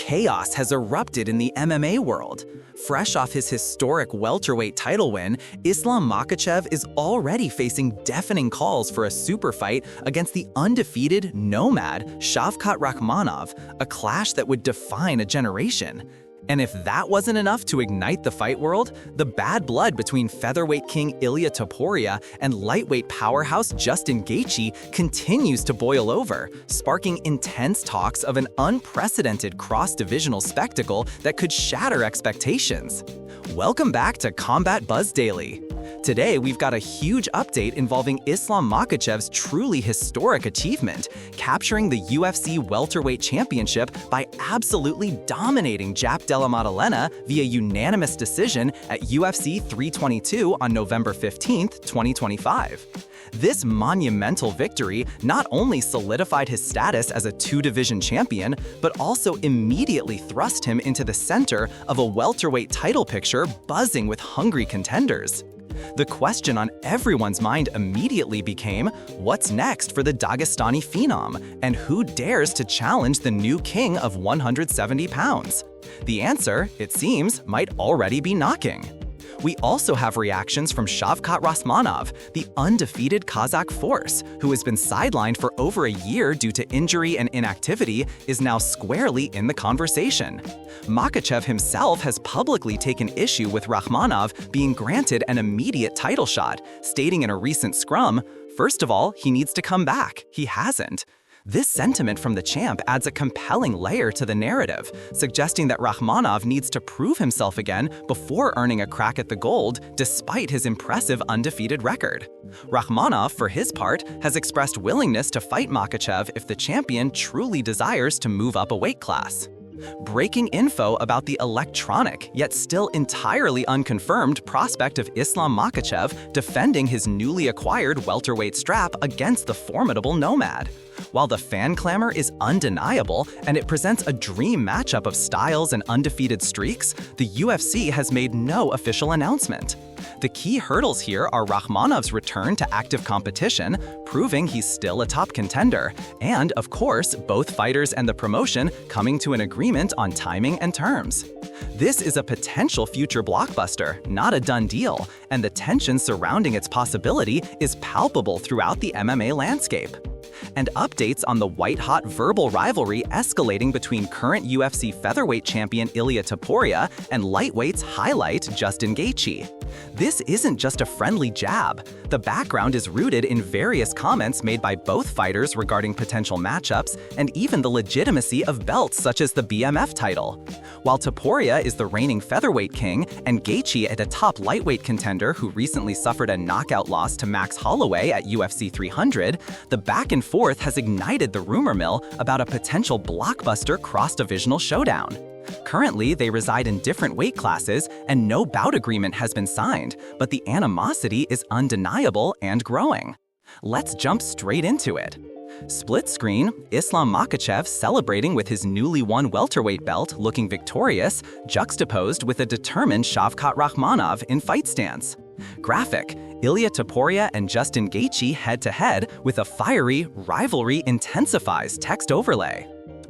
Chaos has erupted in the MMA world. Fresh off his historic welterweight title win, Islam Makhachev is already facing deafening calls for a super fight against the undefeated nomad Shavkat Rakhmonov, a clash that would define a generation. And if that wasn't enough to ignite the fight world, the bad blood between featherweight king Ilia Topuria and lightweight powerhouse Justin Gaethje continues to boil over, sparking intense talks of an unprecedented cross-divisional spectacle that could shatter expectations. Welcome back to Combat Buzz Daily. Today, we've got a huge update involving Islam Makhachev's truly historic achievement, capturing the UFC Welterweight Championship by absolutely dominating Jack Della Maddalena via unanimous decision at UFC 322 on November 15, 2025. This monumental victory not only solidified his status as a two-division champion, but also immediately thrust him into the center of a welterweight title picture buzzing with hungry contenders. The question on everyone's mind immediately became, what's next for the Dagestani phenom, and who dares to challenge the new king of 170 pounds? The answer, it seems, might already be knocking. We also have reactions from Shavkat Rakhmonov, the undefeated Kazakh force, who has been sidelined for over a year due to injury and inactivity, is now squarely in the conversation. Makhachev himself has publicly taken issue with Rakhmonov being granted an immediate title shot, stating in a recent scrum, first of all, he needs to come back. He hasn't. This sentiment from the champ adds a compelling layer to the narrative, suggesting that Rakhmonov needs to prove himself again before earning a crack at the gold, despite his impressive undefeated record. Rakhmonov, for his part, has expressed willingness to fight Makhachev if the champion truly desires to move up a weight class. Breaking info about the electronic, yet still entirely unconfirmed prospect of Islam Makhachev defending his newly acquired welterweight strap against the formidable nomad. While the fan clamor is undeniable and it presents a dream matchup of styles and undefeated streaks, the UFC has made no official announcement. The key hurdles here are Rakhmonov's return to active competition, proving he's still a top contender, and, of course, both fighters and the promotion coming to an agreement on timing and terms. This is a potential future blockbuster, not a done deal, and the tension surrounding its possibility is palpable throughout the MMA landscape. And updates on the white-hot verbal rivalry escalating between current UFC featherweight champion Ilia Topuria and lightweights highlight Justin Gaethje. This isn't just a friendly jab. The background is rooted in various comments made by both fighters regarding potential matchups and even the legitimacy of belts such as the BMF title. While Topuria is the reigning featherweight king and Gaethje a top lightweight contender who recently suffered a knockout loss to Max Holloway at UFC 300, the back and forth has ignited the rumor mill about a potential blockbuster cross-divisional showdown. Currently, they reside in different weight classes and no bout agreement has been signed, but the animosity is undeniable and growing. Let's jump straight into it. Split screen, Islam Makhachev celebrating with his newly won welterweight belt looking victorious, juxtaposed with a determined Shavkat Rakhmonov in fight stance. Graphic, Ilia Topuria and Justin Gaethje head-to-head with a fiery rivalry intensifies text overlay.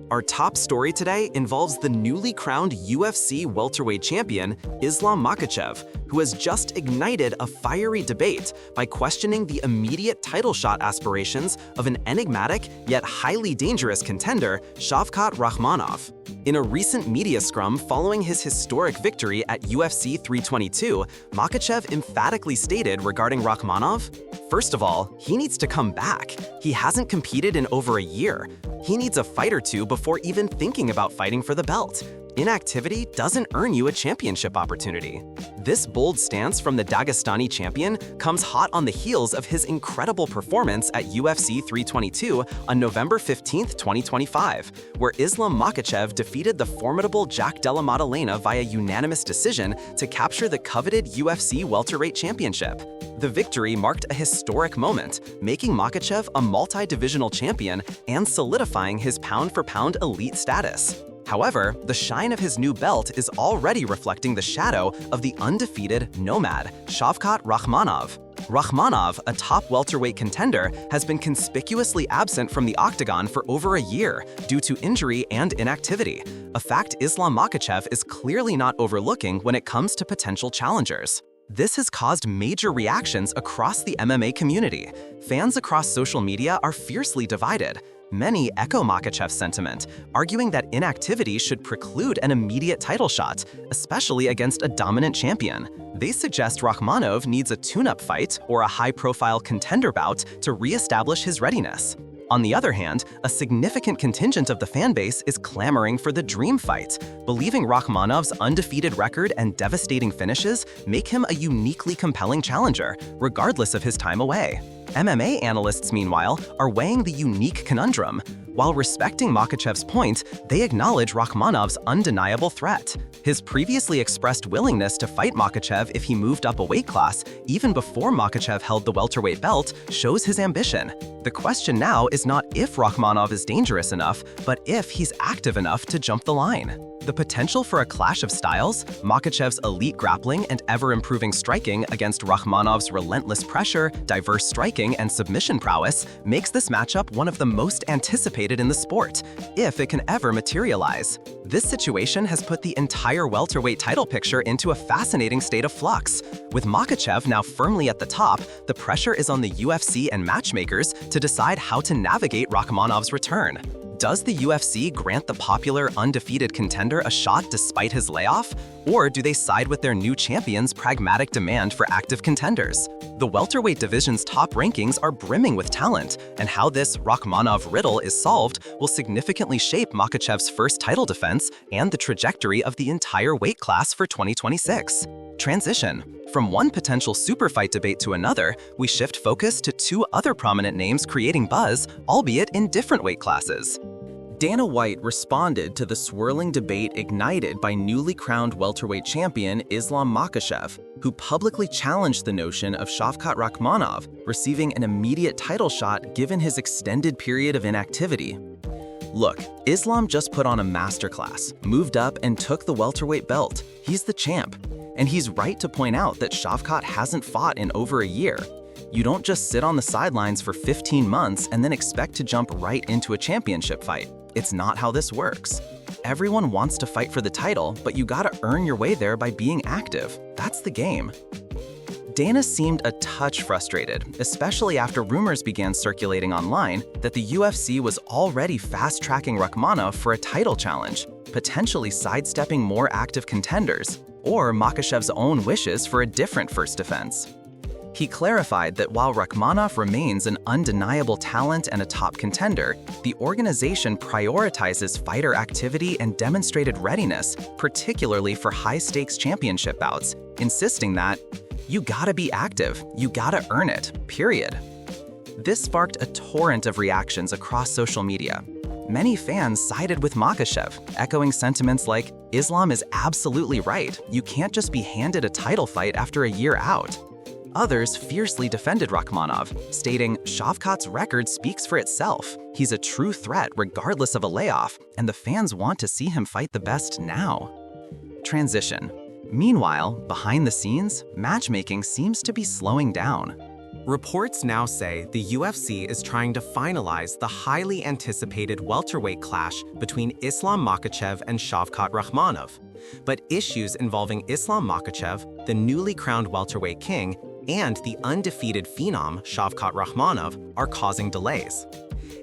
Our top story today involves the newly crowned UFC welterweight champion, Islam Makhachev, who has just ignited a fiery debate by questioning the immediate title shot aspirations of an enigmatic yet highly dangerous contender, Shavkat Rakhmonov. In a recent media scrum following his historic victory at UFC 322, Makhachev emphatically stated regarding Rakhmonov, first of all, he needs to come back. He hasn't competed in over a year. He needs a fight or two before even thinking about fighting for the belt. Inactivity doesn't earn you a championship opportunity. This bold stance from the Dagestani champion comes hot on the heels of his incredible performance at UFC 322 on November 15, 2025, where Islam Makhachev defeated the formidable Jack Della Maddalena via unanimous decision to capture the coveted UFC Welterweight Championship. The victory marked a historic moment, making Makhachev a multi-divisional champion and solidifying his pound-for-pound elite status. However, the shine of his new belt is already reflecting the shadow of the undefeated nomad, Shavkat Rakhmonov. Rakhmonov, a top welterweight contender, has been conspicuously absent from the octagon for over a year due to injury and inactivity, a fact Islam Makhachev is clearly not overlooking when it comes to potential challengers. This has caused major reactions across the MMA community. Fans across social media are fiercely divided. Many echo Makhachev's sentiment, arguing that inactivity should preclude an immediate title shot, especially against a dominant champion. They suggest Rakhmonov needs a tune-up fight or a high-profile contender bout to re-establish his readiness. On the other hand, a significant contingent of the fanbase is clamoring for the dream fight, believing Rakhmonov's undefeated record and devastating finishes make him a uniquely compelling challenger, regardless of his time away. MMA analysts, meanwhile, are weighing the unique conundrum. While respecting Makhachev's point, they acknowledge Rakhmonov's undeniable threat. His previously expressed willingness to fight Makhachev if he moved up a weight class, even before Makhachev held the welterweight belt, shows his ambition. The question now is not if Rakhmonov is dangerous enough, but if he's active enough to jump the line. The potential for a clash of styles, Makhachev's elite grappling and ever-improving striking against Rakhmonov's relentless pressure, diverse striking, and submission prowess, makes this matchup one of the most anticipated in the sport, if it can ever materialize. This situation has put the entire welterweight title picture into a fascinating state of flux. With Makhachev now firmly at the top, the pressure is on the UFC and matchmakers to decide how to navigate Rakhmonov's return. Does the UFC grant the popular undefeated contender a shot despite his layoff? Or do they side with their new champion's pragmatic demand for active contenders? The welterweight division's top rankings are brimming with talent, and how this Rakhmonov riddle is solved will significantly shape Makhachev's first title defense and the trajectory of the entire weight class for 2026. Transition. From one potential superfight debate to another, we shift focus to two other prominent names creating buzz, albeit in different weight classes. Dana White responded to the swirling debate ignited by newly crowned welterweight champion Islam Makhachev, who publicly challenged the notion of Shavkat Rakhmonov receiving an immediate title shot given his extended period of inactivity. Look, Islam just put on a masterclass, moved up and took the welterweight belt. He's the champ. And he's right to point out that Shavkat hasn't fought in over a year. You don't just sit on the sidelines for 15 months and then expect to jump right into a championship fight. It's not how this works. Everyone wants to fight for the title, but you gotta earn your way there by being active. That's the game. Dana seemed a touch frustrated, especially after rumors began circulating online that the UFC was already fast-tracking Rakhmonov for a title challenge, potentially sidestepping more active contenders, or Makhachev's own wishes for a different first defense. He clarified that while Rakhmonov remains an undeniable talent and a top contender, the organization prioritizes fighter activity and demonstrated readiness, particularly for high-stakes championship bouts, insisting that, "You gotta be active, you gotta earn it, period." This sparked a torrent of reactions across social media. Many fans sided with Makhachev, echoing sentiments like, "Islam is absolutely right, you can't just be handed a title fight after a year out." Others fiercely defended Rakhmonov, stating, "Shavkat's record speaks for itself. He's a true threat regardless of a layoff, and the fans want to see him fight the best now." Transition. Meanwhile, behind the scenes, matchmaking seems to be slowing down. Reports now say the UFC is trying to finalize the highly anticipated welterweight clash between Islam Makhachev and Shavkat Rakhmonov. But issues involving Islam Makhachev, the newly crowned welterweight king, and the undefeated phenom Shavkat Rakhmonov are causing delays.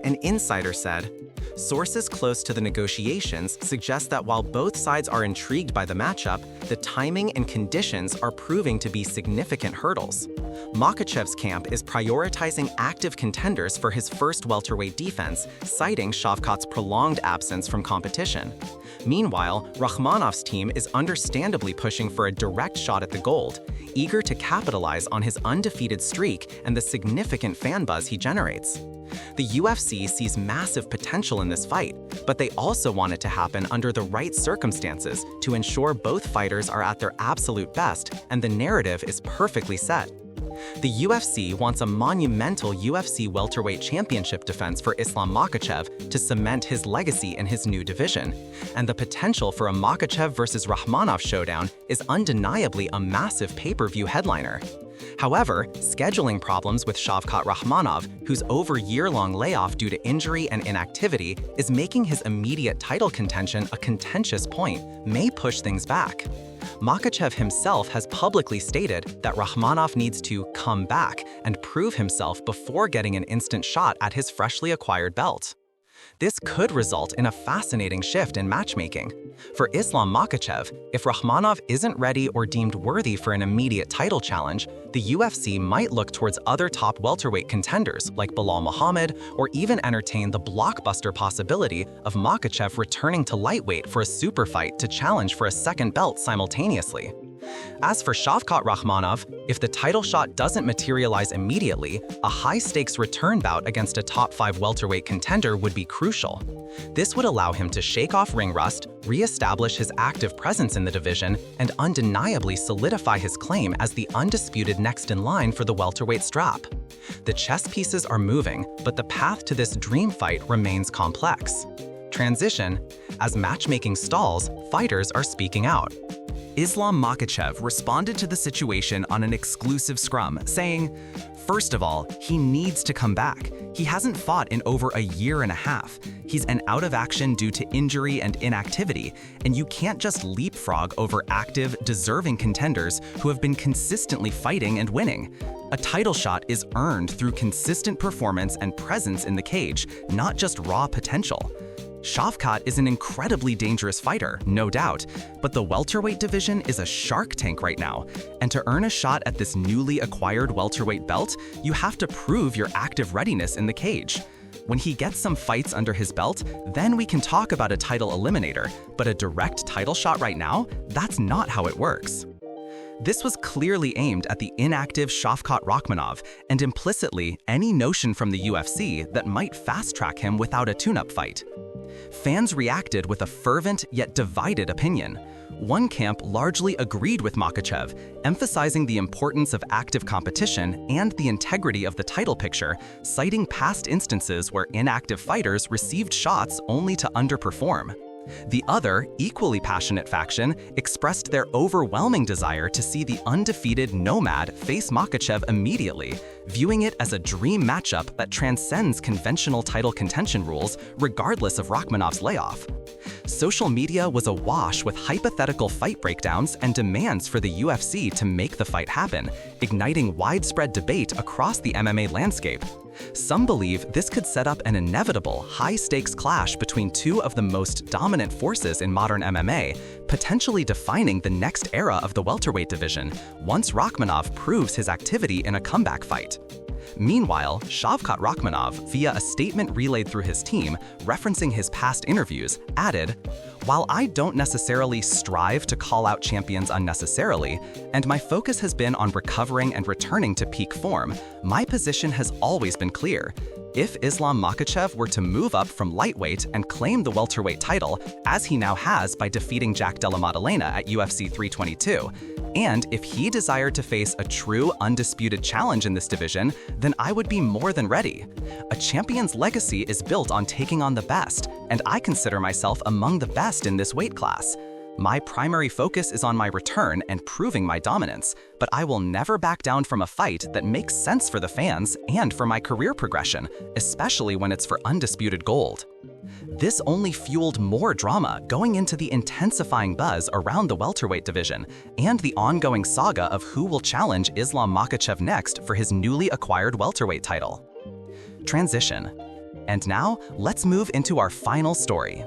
An insider said, "Sources close to the negotiations suggest that while both sides are intrigued by the matchup, the timing and conditions are proving to be significant hurdles. Makhachev's camp is prioritizing active contenders for his first welterweight defense, citing Shavkat's prolonged absence from competition. Meanwhile, Rakhmonov's team is understandably pushing for a direct shot at the gold, eager to capitalize on his undefeated streak and the significant fan buzz he generates. The UFC sees massive potential in this fight, but they also want it to happen under the right circumstances to ensure both fighters are at their absolute best and the narrative is perfectly set. The UFC wants a monumental UFC Welterweight Championship defense for Islam Makhachev to cement his legacy in his new division, and the potential for a Makhachev versus Rakhmonov showdown is undeniably a massive pay-per-view headliner. However, scheduling problems with Shavkat Rakhmonov, whose over-year-long layoff due to injury and inactivity is making his immediate title contention a contentious point, may push things back. Makhachev himself has publicly stated that Rakhmonov needs to come back and prove himself before getting an instant shot at his freshly acquired belt. This could result in a fascinating shift in matchmaking. For Islam Makhachev, if Rakhmonov isn't ready or deemed worthy for an immediate title challenge, the UFC might look towards other top welterweight contenders like Belal Muhammad, or even entertain the blockbuster possibility of Makhachev returning to lightweight for a super fight to challenge for a second belt simultaneously. As for Shavkat Rakhmonov, if the title shot doesn't materialize immediately, a high-stakes return bout against a top-5 welterweight contender would be crucial. This would allow him to shake off ring rust, re-establish his active presence in the division, and undeniably solidify his claim as the undisputed next in line for the welterweight strap. The chess pieces are moving, but the path to this dream fight remains complex. Transition: as matchmaking stalls, fighters are speaking out. Islam Makhachev responded to the situation on an exclusive scrum, saying, "First of all, he needs to come back. He hasn't fought in over a year and a half. He's out of action due to injury and inactivity, and you can't just leapfrog over active, deserving contenders who have been consistently fighting and winning. A title shot is earned through consistent performance and presence in the cage, not just raw potential." Shavkat is an incredibly dangerous fighter, no doubt, but the welterweight division is a shark tank right now, and to earn a shot at this newly acquired welterweight belt, you have to prove your active readiness in the cage. When he gets some fights under his belt, then we can talk about a title eliminator, but a direct title shot right now, that's not how it works. This was clearly aimed at the inactive Shavkat Rakhmonov, and implicitly any notion from the UFC that might fast-track him without a tune-up fight. Fans reacted with a fervent yet divided opinion. One camp largely agreed with Makhachev, emphasizing the importance of active competition and the integrity of the title picture, citing past instances where inactive fighters received shots only to underperform. The other, equally passionate faction expressed their overwhelming desire to see the undefeated Nomad face Makhachev immediately, viewing it as a dream matchup that transcends conventional title contention rules regardless of Rakhmonov's layoff. Social media was awash with hypothetical fight breakdowns and demands for the UFC to make the fight happen, igniting widespread debate across the MMA landscape. Some believe this could set up an inevitable, high-stakes clash between two of the most dominant forces in modern MMA, potentially defining the next era of the welterweight division, once Rakhmonov proves his activity in a comeback fight. Meanwhile, Shavkat Rakhmonov, via a statement relayed through his team, referencing his past interviews, added, "While I don't necessarily strive to call out champions unnecessarily, and my focus has been on recovering and returning to peak form, my position has always been clear. If Islam Makhachev were to move up from lightweight and claim the welterweight title, as he now has by defeating Jack Della Maddalena at UFC 322, and if he desired to face a true undisputed challenge in this division, then I would be more than ready. A champion's legacy is built on taking on the best, and I consider myself among the best in this weight class. My primary focus is on my return and proving my dominance, but I will never back down from a fight that makes sense for the fans and for my career progression, especially when it's for undisputed gold." This only fueled more drama going into the intensifying buzz around the welterweight division and the ongoing saga of who will challenge Islam Makhachev next for his newly acquired welterweight title. Transition. And now, let's move into our final story.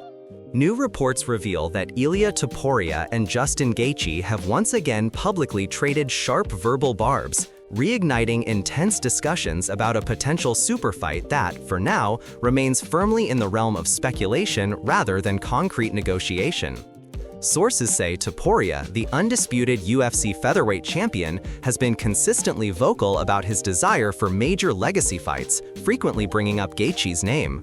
New reports reveal that Ilia Topuria and Justin Gaethje have once again publicly traded sharp verbal barbs, reigniting intense discussions about a potential super fight that, for now, remains firmly in the realm of speculation rather than concrete negotiation. Sources say Topuria, the undisputed UFC Featherweight champion, has been consistently vocal about his desire for major legacy fights, frequently bringing up Gaethje's name.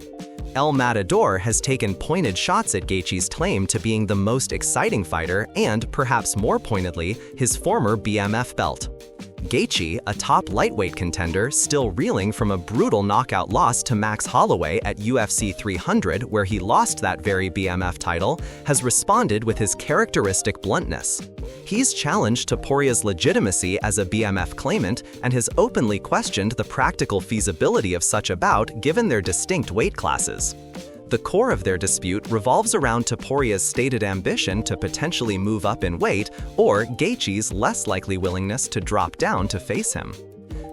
El Matador has taken pointed shots at Gaethje's claim to being the most exciting fighter and, perhaps more pointedly, his former BMF belt. Gaethje, a top lightweight contender still reeling from a brutal knockout loss to Max Holloway at UFC 300 where he lost that very BMF title, has responded with his characteristic bluntness. He's challenged Topuria's legitimacy as a BMF claimant and has openly questioned the practical feasibility of such a bout given their distinct weight classes. The core of their dispute revolves around Topuria's stated ambition to potentially move up in weight or Gaethje's less likely willingness to drop down to face him.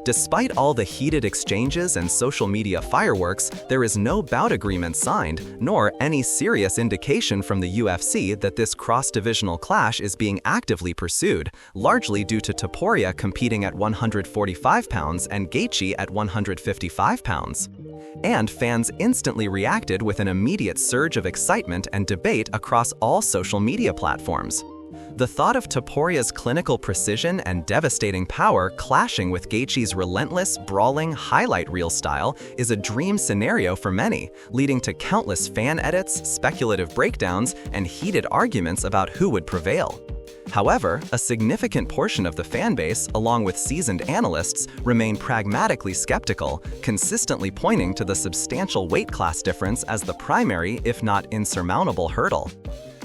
Despite all the heated exchanges and social media fireworks, there is no bout agreement signed, nor any serious indication from the UFC that this cross-divisional clash is being actively pursued, largely due to Topuria competing at 145 pounds and Gaethje at 155 pounds. And fans instantly reacted with an immediate surge of excitement and debate across all social media platforms. The thought of Topuria's clinical precision and devastating power clashing with Gaethje's relentless, brawling highlight reel style is a dream scenario for many, leading to countless fan edits, speculative breakdowns, and heated arguments about who would prevail. However, a significant portion of the fan base, along with seasoned analysts, remain pragmatically skeptical, consistently pointing to the substantial weight class difference as the primary, if not insurmountable, hurdle.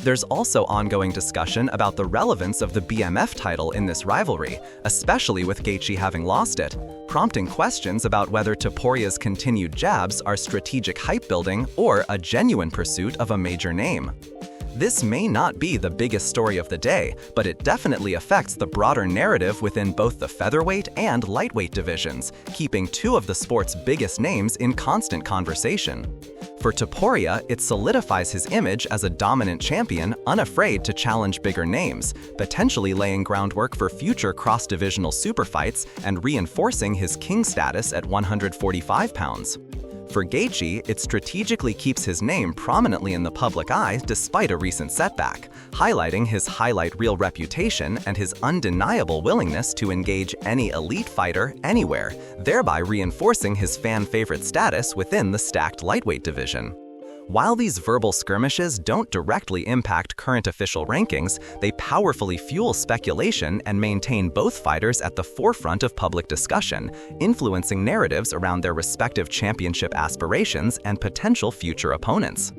There's also ongoing discussion about the relevance of the BMF title in this rivalry, especially with Gaethje having lost it, prompting questions about whether Topuria's continued jabs are strategic hype building or a genuine pursuit of a major name. This may not be the biggest story of the day, but it definitely affects the broader narrative within both the featherweight and lightweight divisions, keeping two of the sport's biggest names in constant conversation. For Topuria, it solidifies his image as a dominant champion, unafraid to challenge bigger names, potentially laying groundwork for future cross-divisional superfights and reinforcing his king status at 145 pounds. For Gaethje, it strategically keeps his name prominently in the public eye despite a recent setback, highlighting his highlight reel reputation and his undeniable willingness to engage any elite fighter anywhere, thereby reinforcing his fan-favorite status within the stacked lightweight division. While these verbal skirmishes don't directly impact current official rankings, they powerfully fuel speculation and maintain both fighters at the forefront of public discussion, influencing narratives around their respective championship aspirations and potential future opponents.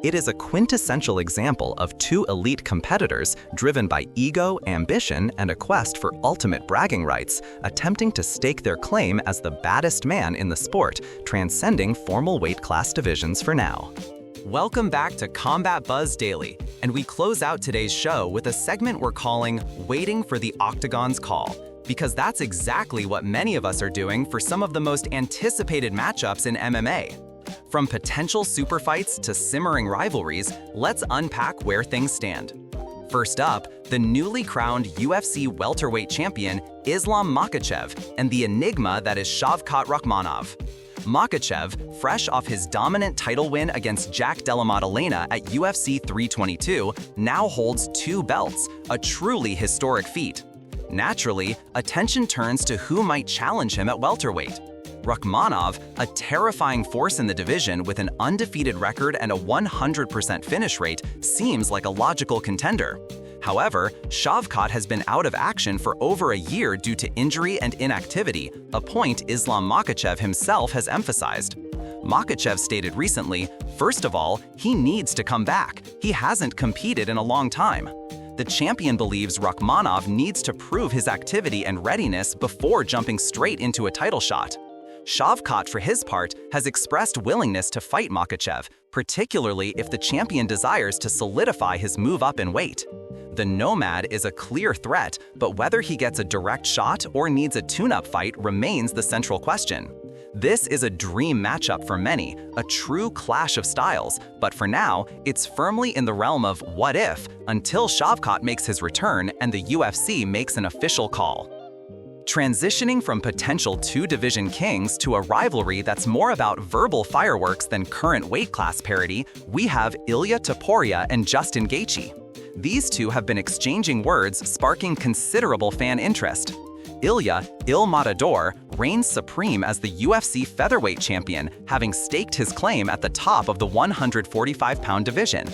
It is a quintessential example of two elite competitors driven by ego, ambition, and a quest for ultimate bragging rights, attempting to stake their claim as the baddest man in the sport, transcending formal weight class divisions for now. Welcome back to Combat Buzz Daily, and we close out today's show with a segment we're calling Waiting for the Octagon's Call, because that's exactly what many of us are doing for some of the most anticipated matchups in MMA. From potential superfights to simmering rivalries, let's unpack where things stand. First up, the newly crowned UFC Welterweight Champion Islam Makhachev and the enigma that is Shavkat Rakhmonov. Makhachev, fresh off his dominant title win against Jack Della Maddalena at UFC 322, now holds two belts, a truly historic feat. Naturally, attention turns to who might challenge him at welterweight. Rakhmonov, a terrifying force in the division with an undefeated record and a 100% finish rate, seems like a logical contender. However, Shavkat has been out of action for over a year due to injury and inactivity, a point Islam Makhachev himself has emphasized. Makhachev stated recently, first of all, he needs to come back. He hasn't competed in a long time. The champion believes Rakhmonov needs to prove his activity and readiness before jumping straight into a title shot. Shavkat, for his part, has expressed willingness to fight Makhachev, particularly if the champion desires to solidify his move up in weight. The Nomad is a clear threat, but whether he gets a direct shot or needs a tune-up fight remains the central question. This is a dream matchup for many, a true clash of styles, but for now, it's firmly in the realm of what if until Shavkat makes his return and the UFC makes an official call. Transitioning from potential two-division kings to a rivalry that's more about verbal fireworks than current weight class parity, we have Ilia Topuria and Justin Gaethje. These two have been exchanging words, sparking considerable fan interest. Ilia, Il Matador, reigns supreme as the UFC Featherweight Champion, having staked his claim at the top of the 145-pound division.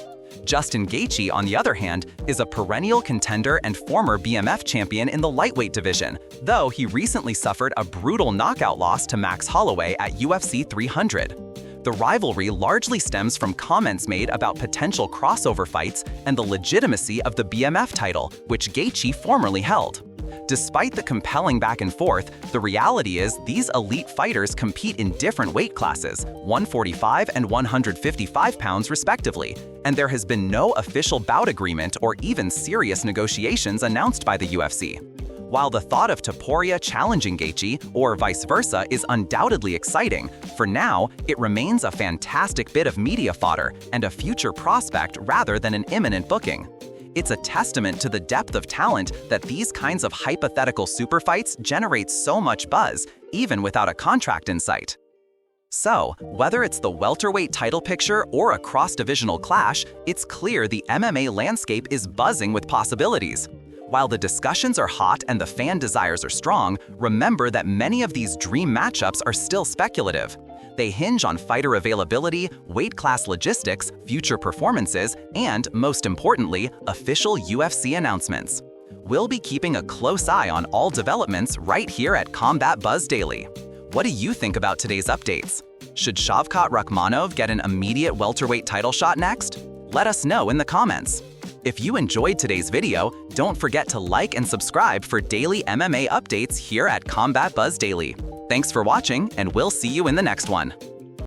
Justin Gaethje, on the other hand, is a perennial contender and former BMF champion in the lightweight division, though he recently suffered a brutal knockout loss to Max Holloway at UFC 300. The rivalry largely stems from comments made about potential crossover fights and the legitimacy of the BMF title, which Gaethje formerly held. Despite the compelling back and forth, the reality is these elite fighters compete in different weight classes, 145 and 155 pounds respectively, and there has been no official bout agreement or even serious negotiations announced by the UFC. While the thought of Topuria challenging Gaethje, or vice versa, is undoubtedly exciting, for now, it remains a fantastic bit of media fodder and a future prospect rather than an imminent booking. It's a testament to the depth of talent that these kinds of hypothetical superfights generate so much buzz, even without a contract in sight. So, whether it's the welterweight title picture or a cross-divisional clash, it's clear the MMA landscape is buzzing with possibilities. While the discussions are hot and the fan desires are strong, remember that many of these dream matchups are still speculative. They hinge on fighter availability, weight class logistics, future performances, and, most importantly, official UFC announcements. We'll be keeping a close eye on all developments right here at Combat Buzz Daily. What do you think about today's updates? Should Shavkat Rakhmonov get an immediate welterweight title shot next? Let us know in the comments. If you enjoyed today's video, don't forget to like and subscribe for daily MMA updates here at Combat Buzz Daily. Thanks for watching, and we'll see you in the next one.